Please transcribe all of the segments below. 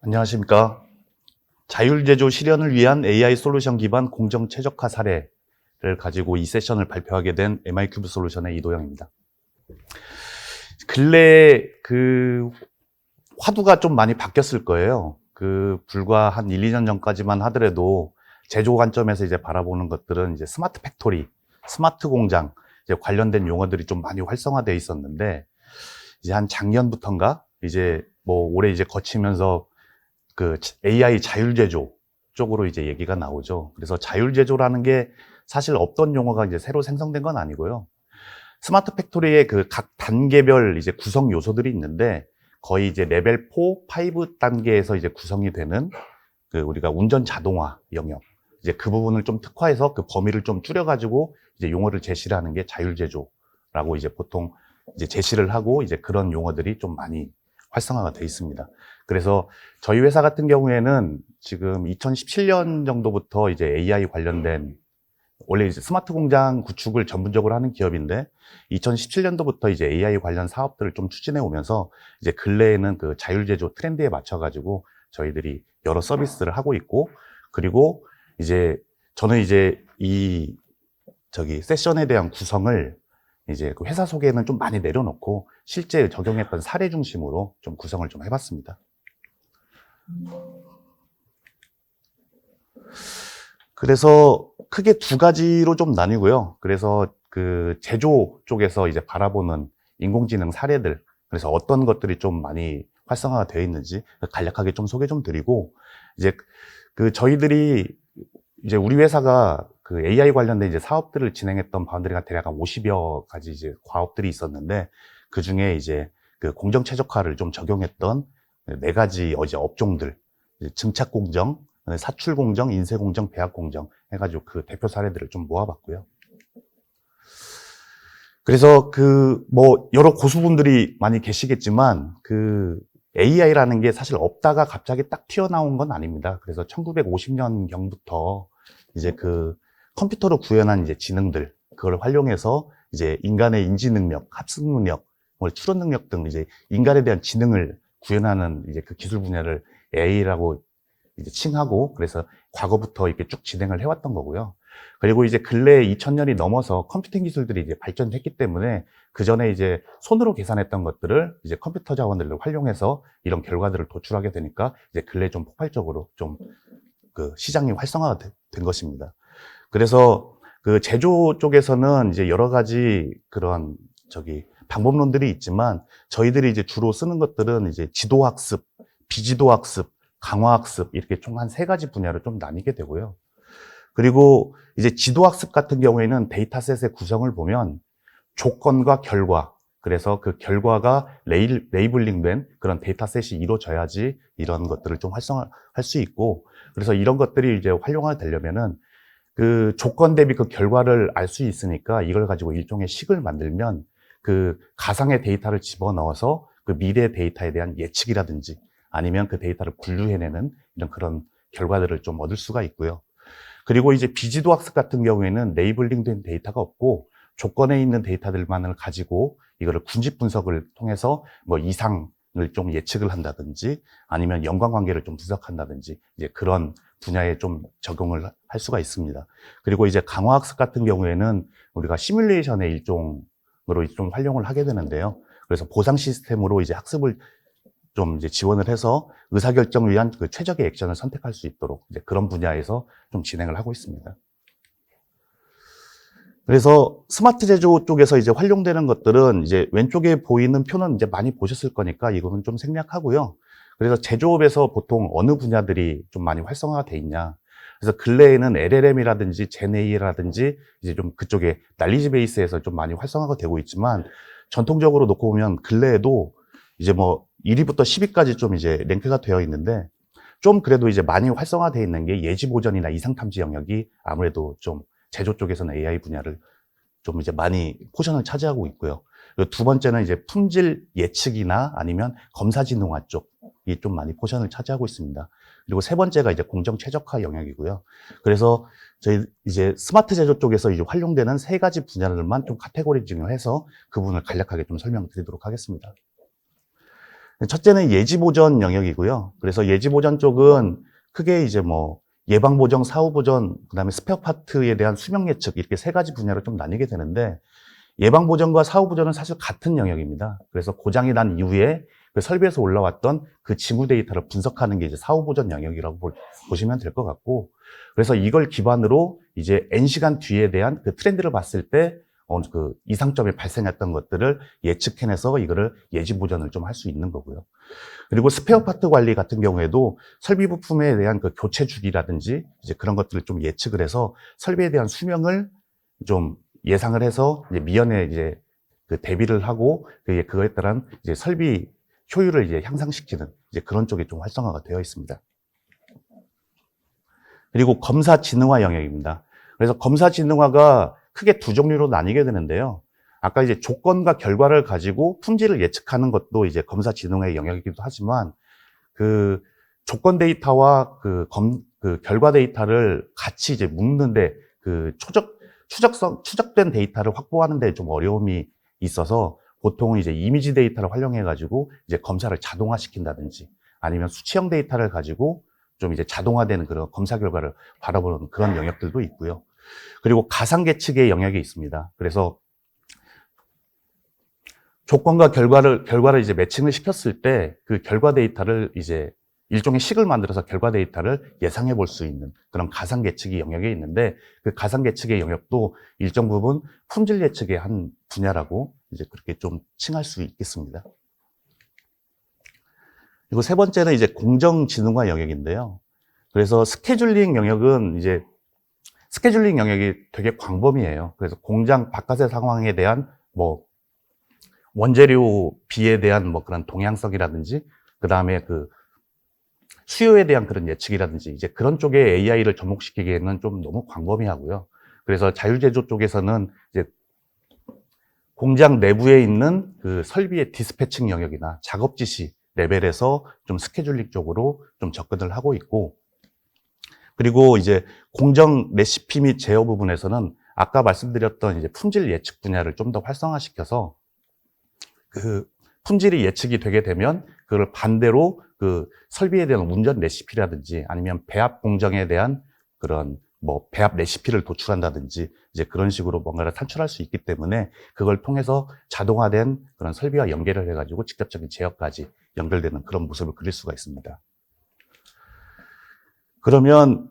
안녕하십니까. 자율제조 실현을 위한 AI 솔루션 기반 공정 최적화 사례를 가지고 이 세션을 발표하게 된 MI큐브 솔루션의 이도영입니다. 근래에 화두가 좀 많이 바뀌었을 거예요. 불과 한 1, 2년 전까지만 하더라도 제조 관점에서 이제 바라보는 것들은 이제 스마트 팩토리, 스마트 공장, 이제 관련된 용어들이 좀 많이 활성화되어 있었는데, 이제 한 작년부터인가, 이제 올해 이제 거치면서 AI 자율제조 쪽으로 이제 얘기가 나오죠. 그래서 자율제조라는 게 사실 없던 용어가 이제 새로 생성된 건 아니고요. 스마트 팩토리의 각 단계별 이제 구성 요소들이 있는데 거의 이제 레벨 4, 5 단계에서 이제 구성이 되는 우리가 운전 자동화 영역. 이제 그 부분을 좀 특화해서 그 범위를 좀 줄여가지고 이제 용어를 제시를 하는 게 자율제조라고 이제 보통 이제 제시를 하고 이제 그런 용어들이 좀 많이 활성화가 돼 있습니다. 그래서 저희 회사 같은 경우에는 지금 2017년 정도부터 이제 AI 관련된 원래 이제 스마트 공장 구축을 전문적으로 하는 기업인데 2017년도부터 이제 AI 관련 사업들을 좀 추진해 오면서 이제 근래에는 그 자율제조 트렌드에 맞춰 가지고 저희들이 여러 서비스를 하고 있고, 그리고 이제 저는 이제 세션에 대한 구성을 이제 그 회사 소개는 좀 많이 내려놓고 실제 적용했던 사례 중심으로 좀 구성을 좀 해봤습니다. 그래서 크게 두 가지로 좀 나뉘고요. 그래서 그 제조 쪽에서 이제 바라보는 인공지능 사례들, 그래서 어떤 것들이 좀 많이 활성화가 되어 있는지 간략하게 좀 소개 좀 드리고, 이제 저희들이 이제 우리 회사가 그 AI 관련된 이제 사업들을 진행했던 바운더리가 대략 한 50여 가지 이제 과업들이 있었는데, 그 중에 이제 그 공정 최적화를 좀 적용했던 4가지 이제 업종들, 증착 공정, 사출 공정, 인쇄 공정, 배합 공정 해가지고 그 대표 사례들을 좀 모아봤고요. 그래서 여러 고수분들이 많이 계시겠지만 AI라는 게 사실 없다가 갑자기 딱 튀어나온 건 아닙니다. 그래서 1950년 경부터 이제 컴퓨터로 구현한 이제 지능들, 그걸 활용해서 이제 인간의 인지 능력, 합숙 능력, 추론 능력 등 이제 인간에 대한 지능을 구현하는 이제 그 기술 분야를 AI라고 이제 칭하고, 그래서 과거부터 이렇게 쭉 진행을 해왔던 거고요. 그리고 이제 근래 2000년이 넘어서 컴퓨팅 기술들이 이제 발전했기 때문에 그 전에 이제 손으로 계산했던 것들을 이제 컴퓨터 자원들을 활용해서 이런 결과들을 도출하게 되니까 이제 근래 좀 폭발적으로 좀 시장이 활성화가 된 것입니다. 그래서 제조 쪽에서는 이제 여러 가지 그런 방법론들이 있지만 저희들이 이제 주로 쓰는 것들은 이제 지도학습, 비지도학습, 강화학습 이렇게 총 한 3가지 분야로 좀 나뉘게 되고요. 그리고 이제 지도학습 같은 경우에는 데이터셋의 구성을 보면 조건과 결과, 그래서 그 결과가 레이블링된 그런 데이터셋이 이루어져야지 이런 것들을 좀 활성화할 수 있고, 그래서 이런 것들이 이제 활용화 되려면은 그 조건 대비 그 결과를 알 수 있으니까 이걸 가지고 일종의 식을 만들면 그 가상의 데이터를 집어넣어서 그 미래 데이터에 대한 예측이라든지 아니면 그 데이터를 분류해내는 이런 그런 결과들을 좀 얻을 수가 있고요. 그리고 이제 비지도 학습 같은 경우에는 레이블링된 데이터가 없고 조건에 있는 데이터들만을 가지고 이거를 군집 분석을 통해서 이상을 좀 예측을 한다든지 아니면 연관관계를 좀 분석한다든지 이제 그런 분야에 좀 적용을 할 수가 있습니다. 그리고 이제 강화학습 같은 경우에는 우리가 시뮬레이션의 일종으로 좀 활용을 하게 되는데요. 그래서 보상 시스템으로 이제 학습을 좀 이제 지원을 해서 의사결정을 위한 그 최적의 액션을 선택할 수 있도록 이제 그런 분야에서 좀 진행을 하고 있습니다. 그래서 스마트 제조 쪽에서 이제 활용되는 것들은 이제 왼쪽에 보이는 표는 이제 많이 보셨을 거니까 이거는 좀 생략하고요. 그래서 제조업에서 보통 어느 분야들이 좀 많이 활성화가 돼 있냐. 그래서 근래에는 LLM이라든지 GenAI라든지 이제 좀 그쪽에 날리지 베이스에서 좀 많이 활성화가 되고 있지만 전통적으로 놓고 보면 근래에도 이제 1위부터 10위까지 좀 이제 랭크가 되어 있는데 좀 그래도 이제 많이 활성화되어 있는 게 예지 보전이나 이상 탐지 영역이 아무래도 좀 제조 쪽에서는 AI 분야를 좀 이제 많이 포션을 차지하고 있고요. 그리고 두 번째는 이제 품질 예측이나 아니면 검사 진흥화 쪽이 좀 많이 포션을 차지하고 있습니다. 그리고 세 번째가 이제 공정 최적화 영역이고요. 그래서 저희 이제 스마트 제조 쪽에서 이제 활용되는 3가지 분야들만 좀 카테고리징을 해서 그 부분을 간략하게 좀 설명드리도록 하겠습니다. 첫째는 예지보전 영역이고요. 그래서 예지보전 쪽은 크게 이제 뭐 예방보전, 사후보전, 그다음에 스페어파트에 대한 수명 예측 이렇게 세 가지 분야로 좀 나뉘게 되는데 예방보전과 사후보전은 사실 같은 영역입니다. 그래서 고장이 난 이후에 그 설비에서 올라왔던 그 징후 데이터를 분석하는 게 이제 사후보전 영역이라고 보시면 될 것 같고 그래서 이걸 기반으로 이제 N시간 뒤에 대한 그 트렌드를 봤을 때 그 이상점이 발생했던 것들을 예측해내서 이거를 예지보전을 좀 할 수 있는 거고요. 그리고 스페어 파트 관리 같은 경우에도 설비 부품에 대한 그 교체 주기라든지 이제 그런 것들을 좀 예측을 해서 설비에 대한 수명을 좀 예상을 해서 이제 미연에 이제 그 대비를 하고 그거에 따른 이제 설비 효율을 이제 향상시키는 이제 그런 쪽이 좀 활성화가 되어 있습니다. 그리고 검사 지능화 영역입니다. 그래서 검사 지능화가 크게 두 종류로 나뉘게 되는데요. 아까 이제 조건과 결과를 가지고 품질을 예측하는 것도 이제 검사 지능화의 영역이기도 하지만 그 조건 데이터와 그 결과 데이터를 같이 이제 묶는데 그 추적된 데이터를 확보하는 데 좀 어려움이 있어서 보통 이제 이미지 데이터를 활용해 가지고 이제 검사를 자동화시킨다든지 아니면 수치형 데이터를 가지고 좀 이제 자동화되는 그런 검사 결과를 바라보는 그런 영역들도 있고요. 그리고 가상 계측의 영역이 있습니다. 그래서 조건과 결과를 이제 매칭을 시켰을 때 그 결과 데이터를 이제 일종의 식을 만들어서 결과 데이터를 예상해 볼 수 있는 그런 가상 계측의 영역이 있는데 그 가상 계측의 영역도 일정 부분 품질 예측의 한 분야라고 이제 그렇게 좀 칭할 수 있겠습니다. 그리고 세 번째는 이제 공정지능화 영역인데요. 그래서 스케줄링 영역은 이제 스케줄링 영역이 되게 광범위해요. 그래서 공장 바깥의 상황에 대한 뭐 원재료비에 대한 뭐 그런 동향성이라든지 그 다음에 그 수요에 대한 그런 예측이라든지 이제 그런 쪽에 AI를 접목시키기에는 좀 너무 광범위하고요. 그래서 자율제조 쪽에서는 이제 공장 내부에 있는 그 설비의 디스패칭 영역이나 작업 지시 레벨에서 좀 스케줄링 쪽으로 좀 접근을 하고 있고 그리고 이제 공정 레시피 및 제어 부분에서는 아까 말씀드렸던 이제 품질 예측 분야를 좀 더 활성화시켜서 그 품질이 예측이 되게 되면 그걸 반대로 그 설비에 대한 운전 레시피라든지 아니면 배합 공정에 대한 그런 뭐 배합 레시피를 도출한다든지 이제 그런 식으로 뭔가를 산출할 수 있기 때문에 그걸 통해서 자동화된 그런 설비와 연결을 해가지고 직접적인 제어까지 연결되는 그런 모습을 그릴 수가 있습니다. 그러면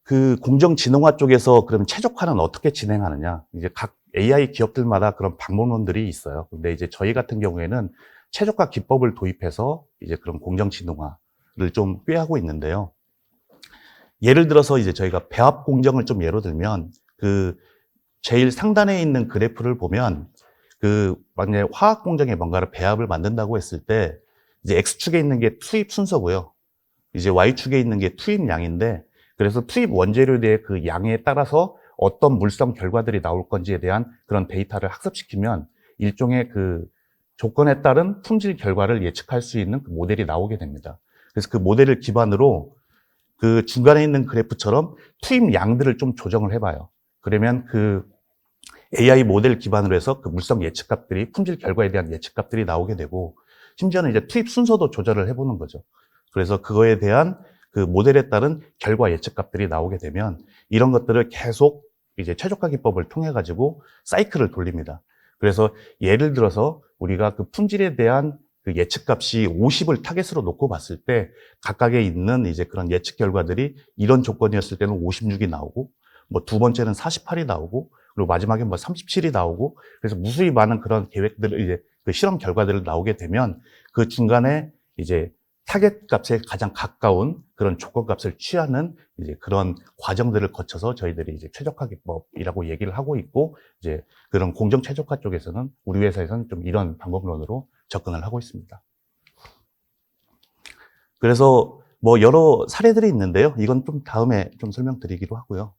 그 공정지능화 쪽에서 그럼 최적화는 어떻게 진행하느냐? 이제 각 AI 기업들마다 그런 방법론들이 있어요. 근데 이제 저희 같은 경우에는 최적화 기법을 도입해서 이제 그런 공정지능화를 좀 꾀하고 있는데요. 예를 들어서 이제 저희가 배합 공정을 좀 예로 들면 그 제일 상단에 있는 그래프를 보면 그 만약에 화학 공정에 뭔가를 배합을 만든다고 했을 때 이제 X축에 있는 게 투입 순서고요. 이제 Y축에 있는 게 투입량인데 그래서 투입 원재료의 그 양에 따라서 어떤 물성 결과들이 나올 건지에 대한 그런 데이터를 학습시키면 일종의 그 조건에 따른 품질 결과를 예측할 수 있는 그 모델이 나오게 됩니다. 그래서 그 모델을 기반으로 그 중간에 있는 그래프처럼 투입 양들을 좀 조정을 해봐요. 그러면 그 AI 모델 기반으로 해서 그 물성 예측값들이 품질 결과에 대한 예측값들이 나오게 되고 심지어는 이제 투입 순서도 조절을 해보는 거죠. 그래서 그거에 대한 그 모델에 따른 결과 예측값들이 나오게 되면 이런 것들을 계속 이제 최적화 기법을 통해 가지고 사이클을 돌립니다. 그래서 예를 들어서 우리가 그 품질에 대한 그 예측값이 50을 타겟으로 놓고 봤을 때 각각에 있는 이제 그런 예측 결과들이 이런 조건이었을 때는 56이 나오고 뭐 두 번째는 48이 나오고 그리고 마지막에 뭐 37이 나오고 그래서 무수히 많은 그런 계획들을 이제 그 실험 결과들을 나오게 되면 그 중간에 이제 타겟 값에 가장 가까운 그런 조건 값을 취하는 이제 그런 과정들을 거쳐서 저희들이 이제 최적화 기법이라고 얘기를 하고 있고 이제 그런 공정 최적화 쪽에서는 우리 회사에서는 좀 이런 방법론으로 접근을 하고 있습니다. 그래서 뭐 여러 사례들이 있는데요. 이건 좀 다음에 좀 설명드리기로 하고요.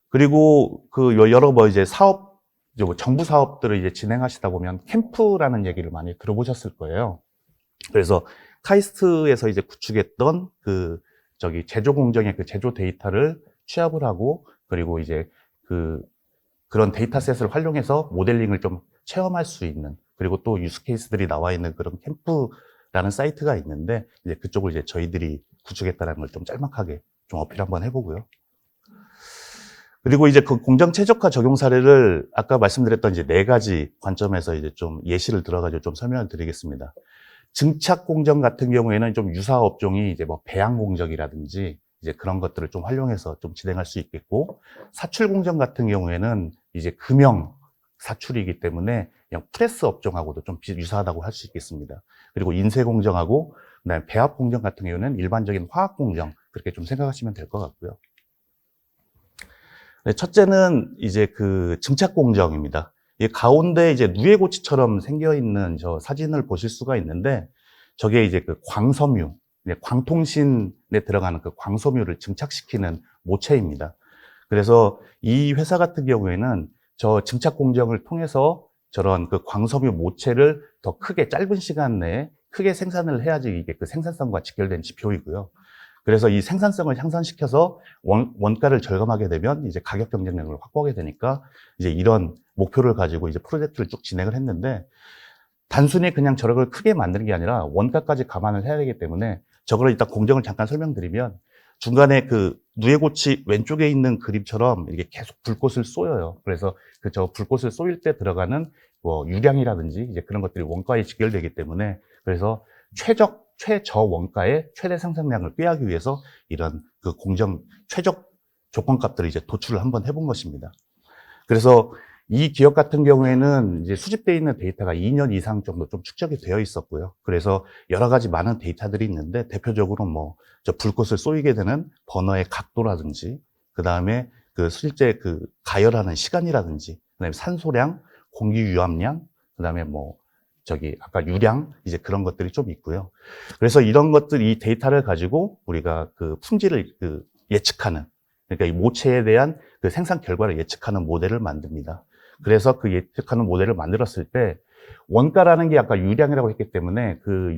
그리고 그 여러 뭐 이제 사업, 이제 뭐 정부 사업들을 이제 진행하시다 보면 캠프라는 얘기를 많이 들어보셨을 거예요. 그래서 카이스트에서 이제 구축했던 그 제조 공정의 그 제조 데이터를 취합을 하고 그리고 이제 그런 데이터셋을 활용해서 모델링을 좀 체험할 수 있는 그리고 또 유스 케이스들이 나와 있는 그런 캠프 라는 사이트가 있는데, 이제 그쪽을 이제 저희들이 구축했다는 걸 좀 짤막하게 좀 어필 한번 해보고요. 그리고 이제 그 공정 최적화 적용 사례를 아까 말씀드렸던 이제 4가지 관점에서 이제 좀 예시를 들어가지고 좀 설명을 드리겠습니다. 증착 공정 같은 경우에는 좀 유사 업종이 이제 뭐 배양 공정이라든지 이제 그런 것들을 좀 활용해서 좀 진행할 수 있겠고, 사출 공정 같은 경우에는 이제 금형 사출이기 때문에 그냥 프레스 업종하고도 좀 유사하다고 할 수 있겠습니다. 그리고 인쇄 공정하고 그다음에 배합 공정 같은 경우는 일반적인 화학 공정, 그렇게 좀 생각하시면 될 것 같고요. 네, 첫째는 이제 그 증착 공정입니다. 이 가운데 이제 누에고치처럼 생겨 있는 저 사진을 보실 수가 있는데, 저게 이제 그 광섬유, 광통신에 들어가는 그 광섬유를 증착시키는 모체입니다. 그래서 이 회사 같은 경우에는 저 증착 공정을 통해서 저런 그 광섬유 모체를 더 크게, 짧은 시간 내에 크게 생산을 해야지 이게 그 생산성과 직결된 지표이고요. 그래서 이 생산성을 향상시켜서 원가를 절감하게 되면 이제 가격 경쟁력을 확보하게 되니까 이제 이런 목표를 가지고 이제 프로젝트를 쭉 진행을 했는데, 단순히 그냥 저걸 크게 만드는 게 아니라 원가까지 감안을 해야 되기 때문에 저걸 일단 공정을 잠깐 설명드리면, 중간에 그 누에고치 왼쪽에 있는 그림처럼 이게 계속 불꽃을 쏘여요. 그래서 그 저 불꽃을 쏘일 때 들어가는 뭐 유량이라든지 이제 그런 것들이 원가에 직결되기 때문에, 그래서 최저 원가의 최대 생산량을 꾀하기 위해서 이런 그 공정 최적 조건값들을 이제 도출을 한번 해본 것입니다. 그래서 이 기업 같은 경우에는 이제 수집되어 있는 데이터가 2년 이상 정도 좀 축적이 되어 있었고요. 그래서 여러 가지 많은 데이터들이 있는데, 대표적으로 뭐 저 불꽃을 쏘이게 되는 버너의 각도라든지, 그 다음에 그 실제 그 가열하는 시간이라든지, 그 다음에 산소량, 공기 유압량, 그 다음에 뭐 저기 아까 유량, 이제 그런 것들이 좀 있고요. 그래서 이런 것들, 이 데이터를 가지고 우리가 그 품질을 그 예측하는, 그러니까 이 모체에 대한 그 생산 결과를 예측하는 모델을 만듭니다. 그래서 그 예측하는 모델을 만들었을 때, 원가라는 게 아까 유량이라고 했기 때문에 그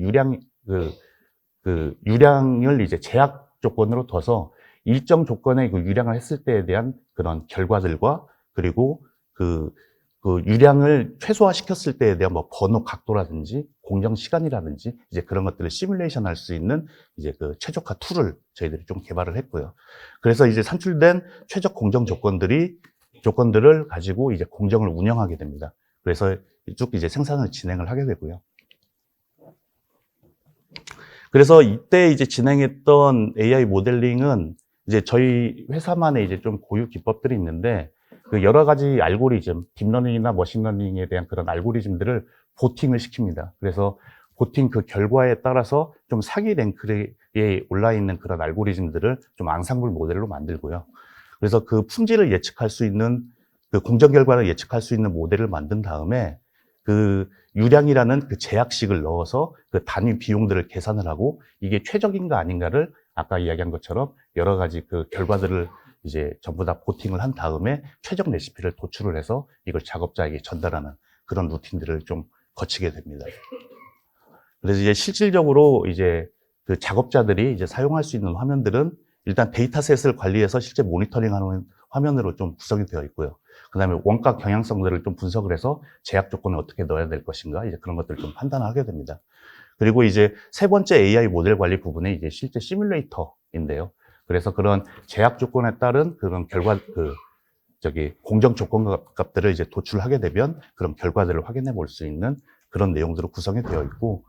유량을 이제 제약 조건으로 둬서 일정 조건의 그 유량을 했을 때에 대한 그런 결과들과, 그리고 그 유량을 최소화시켰을 때에 대한 뭐 번호 각도라든지 공정 시간이라든지 이제 그런 것들을 시뮬레이션 할 수 있는 이제 그 최적화 툴을 저희들이 좀 개발을 했고요. 그래서 이제 산출된 최적 공정 조건들을 가지고 이제 공정을 운영하게 됩니다. 그래서 쭉 이제 생산을 진행을 하게 되고요. 그래서 이때 이제 진행했던 AI 모델링은 이제 저희 회사만의 이제 좀 고유 기법들이 있는데, 그 여러 가지 알고리즘, 딥러닝이나 머신러닝에 대한 그런 알고리즘들을 보팅을 시킵니다. 그래서 보팅 그 결과에 따라서 좀 상위 랭크에 올라 있는 그런 알고리즘들을 좀 앙상블 모델로 만들고요. 그래서 그 품질을 예측할 수 있는, 그 공정 결과를 예측할 수 있는 모델을 만든 다음에 그 유량이라는 그 제약식을 넣어서 그 단위 비용들을 계산을 하고, 이게 최적인가 아닌가를 아까 이야기한 것처럼 여러 가지 그 결과들을 이제 전부 다 보팅을 한 다음에 최적 레시피를 도출을 해서 이걸 작업자에게 전달하는 그런 루틴들을 좀 거치게 됩니다. 그래서 이제 실질적으로 이제 그 작업자들이 이제 사용할 수 있는 화면들은 일단 데이터셋을 관리해서 실제 모니터링하는 화면으로 좀 구성이 되어 있고요. 그 다음에 원가 경향성들을 좀 분석을 해서 제약 조건을 어떻게 넣어야 될 것인가, 이제 그런 것들을 좀 판단하게 됩니다. 그리고 이제 세 번째 AI 모델 관리 부분에 이제 실제 시뮬레이터인데요. 그래서 그런 제약 조건에 따른 그런 공정 조건 값들을 이제 도출하게 되면 그런 결과들을 확인해 볼 수 있는 그런 내용들로 구성이 되어 있고,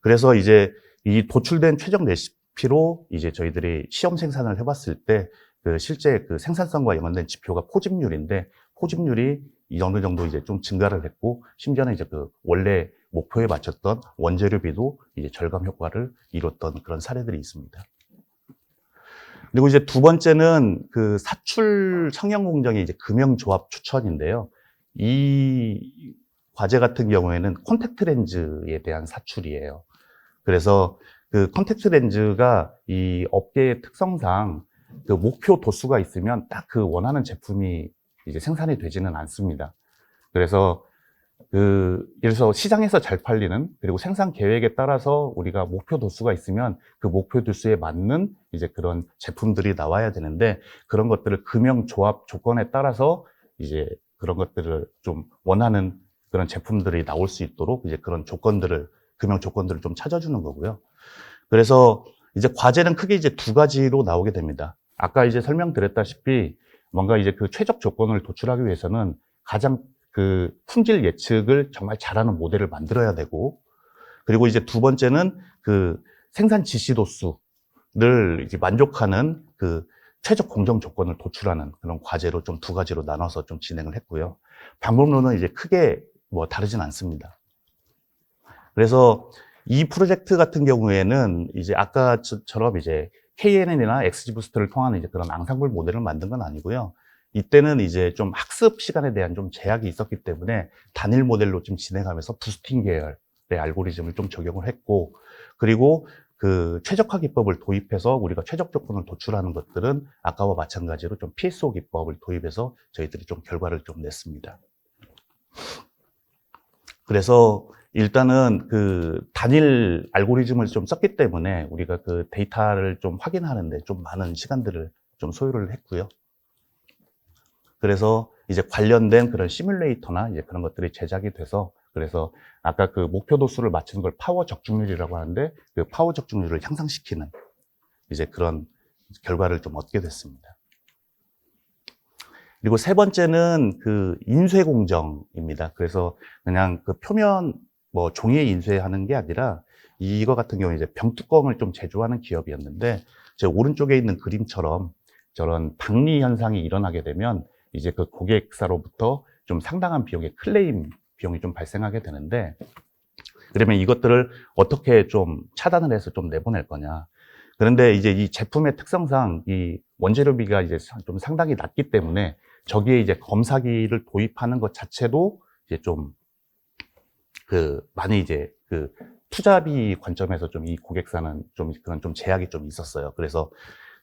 그래서 이제 이 도출된 최적 레시피로 이제 저희들이 시험 생산을 해봤을 때 그 실제 그 생산성과 연관된 지표가 포집률인데, 포집률이 어느 정도 이제 좀 증가를 했고, 심지어는 이제 그 원래 목표에 맞췄던 원재료비도 이제 절감 효과를 이뤘던 그런 사례들이 있습니다. 그리고 이제 두 번째는 그 사출 성형 공정의 이제 금형조합 추천인데요. 이 과제 같은 경우에는 콘택트 렌즈에 대한 사출이에요. 그래서 그 콘택트 렌즈가 이 업계의 특성상 그 목표 도수가 있으면 딱 그 원하는 제품이 이제 생산이 되지는 않습니다. 그래서 예를 들어서 시장에서 잘 팔리는, 그리고 생산 계획에 따라서 우리가 목표 도수가 있으면 그 목표 도수에 맞는 이제 그런 제품들이 나와야 되는데, 그런 것들을 금형 조합 조건에 따라서 이제 그런 것들을 좀 원하는 그런 제품들이 나올 수 있도록 이제 그런 조건들을 금융 조건들을 좀 찾아주는 거고요. 그래서 이제 과제는 크게 이제 두 가지로 나오게 됩니다. 아까 이제 설명드렸다시피 뭔가 이제 그 최적 조건을 도출하기 위해서는 가장 그 품질 예측을 정말 잘하는 모델을 만들어야 되고, 그리고 이제 두 번째는 그 생산 지시도수를 이제 만족하는 그 최적 공정 조건을 도출하는 그런 과제로 좀 두 가지로 나눠서 좀 진행을 했고요. 방법론은 이제 크게 뭐 다르진 않습니다. 그래서 이 프로젝트 같은 경우에는 이제 아까처럼 이제 KNN이나 XGBoost를 통한 이제 그런 앙상블 모델을 만든 건 아니고요. 이때는 이제 좀 학습 시간에 대한 좀 제약이 있었기 때문에 단일 모델로 좀 진행하면서 부스팅 계열의 알고리즘을 좀 적용을 했고, 그리고 그 최적화 기법을 도입해서 우리가 최적 조건을 도출하는 것들은 아까와 마찬가지로 좀 PSO 기법을 도입해서 저희들이 좀 결과를 좀 냈습니다. 그래서 일단은 그 단일 알고리즘을 좀 썼기 때문에 우리가 그 데이터를 좀 확인하는데 좀 많은 시간들을 좀 소요를 했고요. 그래서 이제 관련된 그런 시뮬레이터나 이제 그런 것들이 제작이 돼서, 그래서 아까 그 목표 도수를 맞추는 걸 파워 적중률이라고 하는데 그 파워 적중률을 향상시키는 이제 그런 결과를 좀 얻게 됐습니다. 그리고 세 번째는 그 인쇄 공정입니다. 그래서 그냥 그 표면 뭐 종이에 인쇄하는 게 아니라 이거 같은 경우는 이제 병뚜껑을 좀 제조하는 기업이었는데, 제 오른쪽에 있는 그림처럼 저런 박리 현상이 일어나게 되면 이제 그 고객사로부터 좀 상당한 비용의 클레임 비용이 좀 발생하게 되는데, 그러면 이것들을 어떻게 좀 차단을 해서 좀 내보낼 거냐. 그런데 이제 이 제품의 특성상 이 원재료비가 이제 좀 상당히 낮기 때문에 저기에 이제 검사기를 도입하는 것 자체도 이제 좀 그 많이 이제 그 투자비 관점에서 좀 이 고객사는 좀 그런 좀 제약이 좀 있었어요. 그래서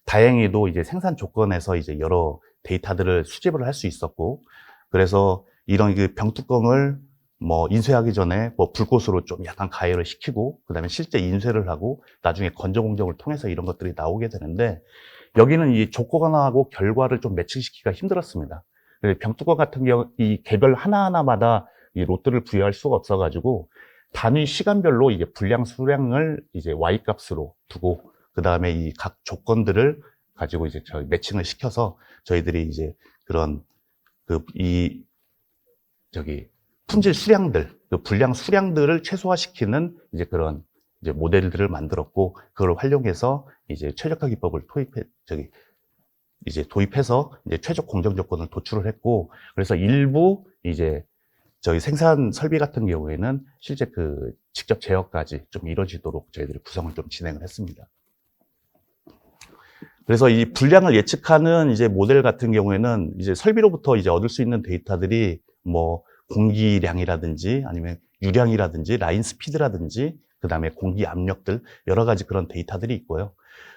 다행히도 이제 생산 조건에서 이제 여러 데이터들을 수집을 할 수 있었고, 그래서 이런 그 병뚜껑을 뭐 인쇄하기 전에 뭐 불꽃으로 좀 약간 가열을 시키고, 그 다음에 실제 인쇄를 하고, 나중에 건조 공정을 통해서 이런 것들이 나오게 되는데, 여기는 이 조건하고 결과를 좀 매칭시키기가 힘들었습니다. 병뚜껑 같은 경우 이 개별 하나하나마다 이 롯들을 부여할 수가 없어가지고 단위 시간별로 이게 분량 수량을 이제 Y 값으로 두고, 그 다음에 이 각 조건들을 가지고 이제 저희 매칭을 시켜서 저희들이 이제 그런 품질 수량들, 그 분량 수량들을 최소화시키는 이제 그런 이제 모델들을 만들었고, 그걸 활용해서 이제 최적화 기법을 도입해서 이제 최적 공정 조건을 도출을 했고, 그래서 일부 이제 저희 생산 설비 같은 경우에는 실제 그 직접 제어까지 좀 이루어지도록 저희들이 구성을 좀 진행을 했습니다. 그래서 이 분량을 예측하는 이제 모델 같은 경우에는 이제 설비로부터 이제 얻을 수 있는 데이터들이 뭐 공기량이라든지 아니면 유량이라든지 라인 스피드라든지 그 다음에 공기 압력들 여러 가지 그런 데이터들이 있고요.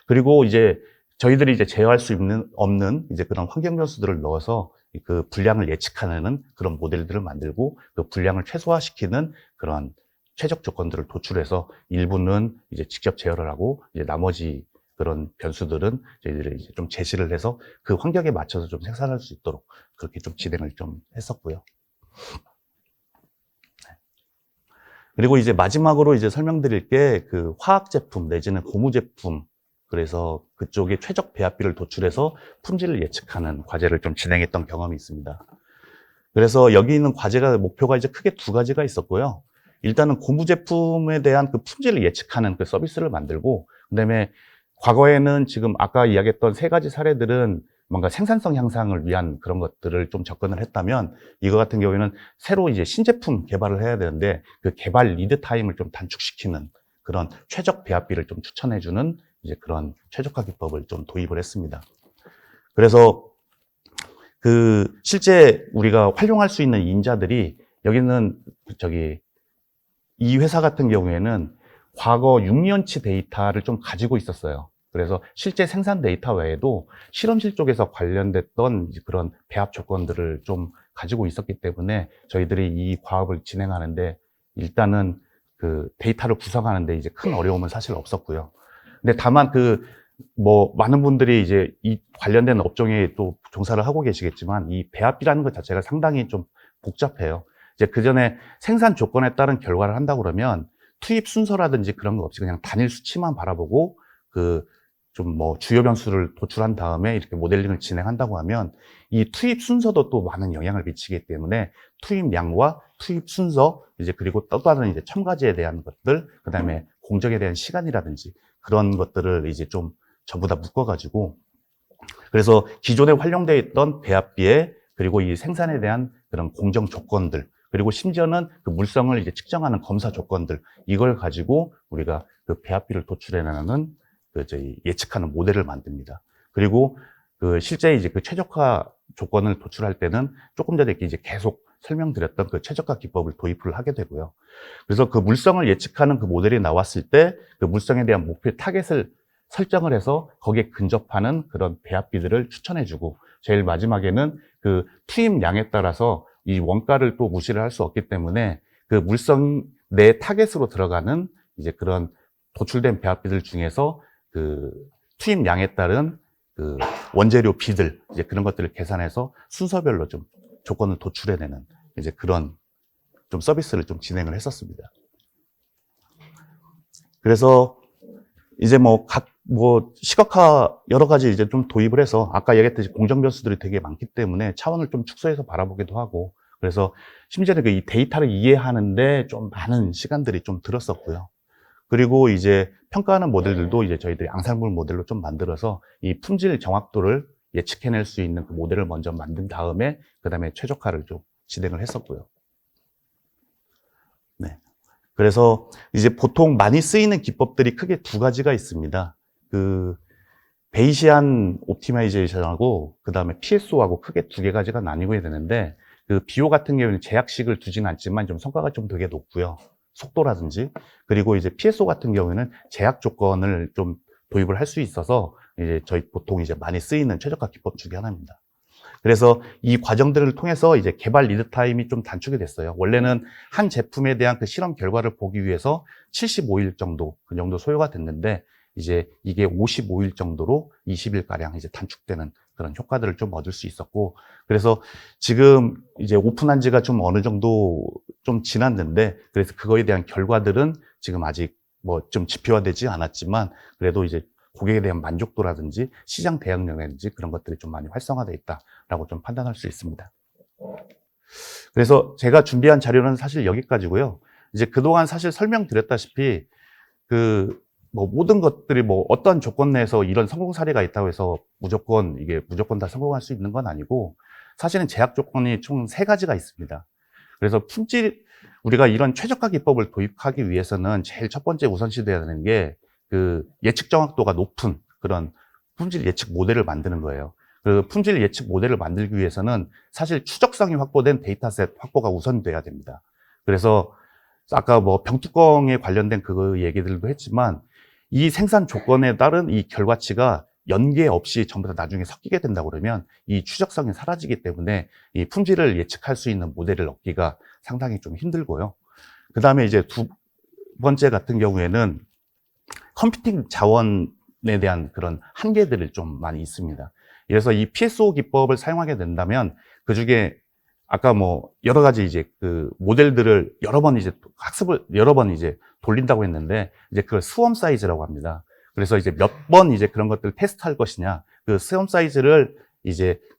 그리고 이제 저희들이 이제 제어할 수 없는 이제 그런 환경 변수들을 넣어서 그 분량을 예측하는 그런 모델들을 만들고, 그 분량을 최소화시키는 그런 최적 조건들을 도출해서 일부는 이제 직접 제어를 하고, 이제 나머지 그런 변수들은 저희들이 이제 좀 제시를 해서 그 환경에 맞춰서 좀 생산할 수 있도록 그렇게 좀 진행을 좀 했었고요. 그리고 이제 마지막으로 이제 설명드릴 게 그 화학 제품 내지는 고무 제품, 그래서 그쪽에 최적 배합비를 도출해서 품질을 예측하는 과제를 좀 진행했던 경험이 있습니다. 그래서 여기 있는 과제가 목표가 이제 크게 두 가지가 있었고요. 일단은 고무 제품에 대한 그 품질을 예측하는 그 서비스를 만들고, 그다음에 과거에는 지금 아까 이야기했던 세 가지 사례들은 뭔가 생산성 향상을 위한 그런 것들을 좀 접근을 했다면, 이거 같은 경우에는 새로 이제 신제품 개발을 해야 되는데 그 개발 리드 타임을 좀 단축시키는 그런 최적 배합비를 좀 추천해주는 이제 그런 최적화 기법을 좀 도입을 했습니다. 그래서 그 실제 우리가 활용할 수 있는 인자들이 여기는 이 회사 같은 경우에는 과거 6년치 데이터를 좀 가지고 있었어요. 그래서 실제 생산 데이터 외에도 실험실 쪽에서 관련됐던 그런 배합 조건들을 좀 가지고 있었기 때문에 저희들이 이 과업을 진행하는데 일단은 그 데이터를 구성하는데 이제 큰 어려움은 사실 없었고요. 근데 다만 많은 분들이 이제 이 관련된 업종에 또 종사를 하고 계시겠지만 이 배합비라는 것 자체가 상당히 좀 복잡해요. 이제 그 전에 생산 조건에 따른 결과를 한다고 그러면 투입 순서라든지 그런 거 없이 그냥 단일 수치만 바라보고 좀 주요 변수를 도출한 다음에 이렇게 모델링을 진행한다고 하면 이 투입 순서도 또 많은 영향을 미치기 때문에 투입량과 투입 순서, 그리고 또 다른 첨가지에 대한 것들, 그 다음에 공정에 대한 시간이라든지 그런 것들을 좀 전부 다 묶어가지고, 그래서 기존에 활용되어 있던 배합비에, 그리고 이 생산에 대한 그런 공정 조건들, 그리고 심지어는 그 물성을 측정하는 검사 조건들, 이걸 가지고 우리가 그 배합비를 도출해내는 예측하는 모델을 만듭니다. 그리고 실제 그 최적화 조건을 도출할 때는 조금 전에 계속 설명드렸던 그 최적화 기법을 도입을 하게 되고요. 그래서 그 물성을 예측하는 그 모델이 나왔을 때 그 물성에 대한 목표 타겟을 설정을 해서 거기에 근접하는 그런 배합비들을 추천해주고, 제일 마지막에는 그 투입량에 따라서 이 원가를 또 무시를 할 수 없기 때문에 그 물성 내 타겟으로 들어가는 그런 도출된 배합비들 중에서 그 투입량에 따른 그 원재료 비들 그런 것들을 계산해서 순서별로 좀 조건을 도출해내는 그런 좀 서비스를 좀 진행을 했었습니다. 그래서 시각화 여러 가지 좀 도입을 해서 아까 얘기했듯이 공정 변수들이 되게 많기 때문에 차원을 좀 축소해서 바라보기도 하고, 그래서 심지어는 이 데이터를 이해하는데 좀 많은 시간들이 좀 들었었고요. 그리고 평가하는 모델들도 저희들이 앙상블 모델로 좀 만들어서 이 품질 정확도를 예측해낼 수 있는 그 모델을 먼저 만든 다음에 그 다음에 최적화를 좀 진행을 했었고요. 네. 그래서 보통 많이 쓰이는 기법들이 크게 두 가지가 있습니다. 베이시안 옵티마이제이션하고 그 다음에 PSO하고 크게 두 가지가 나뉘게 되는데, 그 BO 같은 경우는 제약식을 두진 않지만 좀 성과가 좀 되게 높고요. 속도라든지. 그리고 PSO 같은 경우에는 제약 조건을 좀 도입을 할 수 있어서 저희 보통 많이 쓰이는 최적화 기법 중에 하나입니다. 그래서 이 과정들을 통해서 개발 리드 타임이 좀 단축이 됐어요. 원래는 한 제품에 대한 그 실험 결과를 보기 위해서 75일 정도, 그 정도 소요가 됐는데, 이게 55일 정도로 20일가량 단축되는 그런 효과들을 좀 얻을 수 있었고, 그래서 지금 오픈한 지가 좀 어느 정도 좀 지났는데, 그래서 그거에 대한 결과들은 지금 아직 좀 지표화되지 않았지만, 그래도 고객에 대한 만족도라든지 시장 대응력이라든지 그런 것들이 좀 많이 활성화되어 있다라고 좀 판단할 수 있습니다. 그래서 제가 준비한 자료는 사실 여기까지고요. 그동안 사실 설명드렸다시피 모든 것들이 어떤 조건 내에서 이런 성공 사례가 있다고 해서 무조건 다 성공할 수 있는 건 아니고, 사실은 제약 조건이 총 3가지가 있습니다. 그래서 우리가 이런 최적화 기법을 도입하기 위해서는 제일 첫 번째 우선시 돼야 되는 게 예측 정확도가 높은 그런 품질 예측 모델을 만드는 거예요. 그 품질 예측 모델을 만들기 위해서는 사실 추적성이 확보된 데이터셋 확보가 우선돼야 됩니다. 그래서 아까 병뚜껑에 관련된 그 얘기들도 했지만, 이 생산 조건에 따른 이 결과치가 연계 없이 전부 다 나중에 섞이게 된다 그러면 이 추적성이 사라지기 때문에 이 품질을 예측할 수 있는 모델을 얻기가 상당히 좀 힘들고요. 그 다음에 두 번째 같은 경우에는 컴퓨팅 자원에 대한 그런 한계들이 좀 많이 있습니다. 그래서 이 PSO 기법을 사용하게 된다면 그 중에 아까 여러 가지 그 모델들을 학습을 여러 번 돌린다고 했는데, 그걸 스웜 사이즈라고 합니다. 그래서 몇 번 그런 것들을 테스트할 것이냐, 그 스웜 사이즈를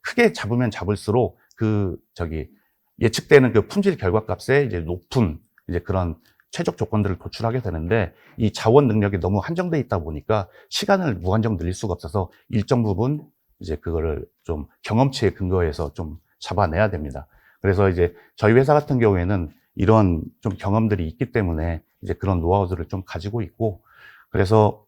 크게 잡으면 잡을수록 예측되는 그 품질 결과값에 높은 그런 최적 조건들을 도출하게 되는데, 이 자원 능력이 너무 한정돼 있다 보니까 시간을 무한정 늘릴 수가 없어서 일정 부분 그거를 좀 경험치에 근거해서 좀 잡아내야 됩니다. 그래서 저희 회사 같은 경우에는 이런 좀 경험들이 있기 때문에 그런 노하우들을 좀 가지고 있고, 그래서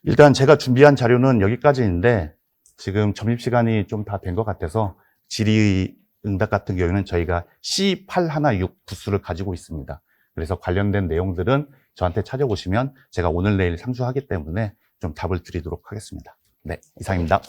일단 제가 준비한 자료는 여기까지인데, 지금 점심시간이 좀 다 된 것 같아서 질의응답 같은 경우에는 저희가 C816 부스를 가지고 있습니다. 그래서 관련된 내용들은 저한테 찾아오시면 제가 오늘 내일 상주하기 때문에 좀 답을 드리도록 하겠습니다. 네, 이상입니다.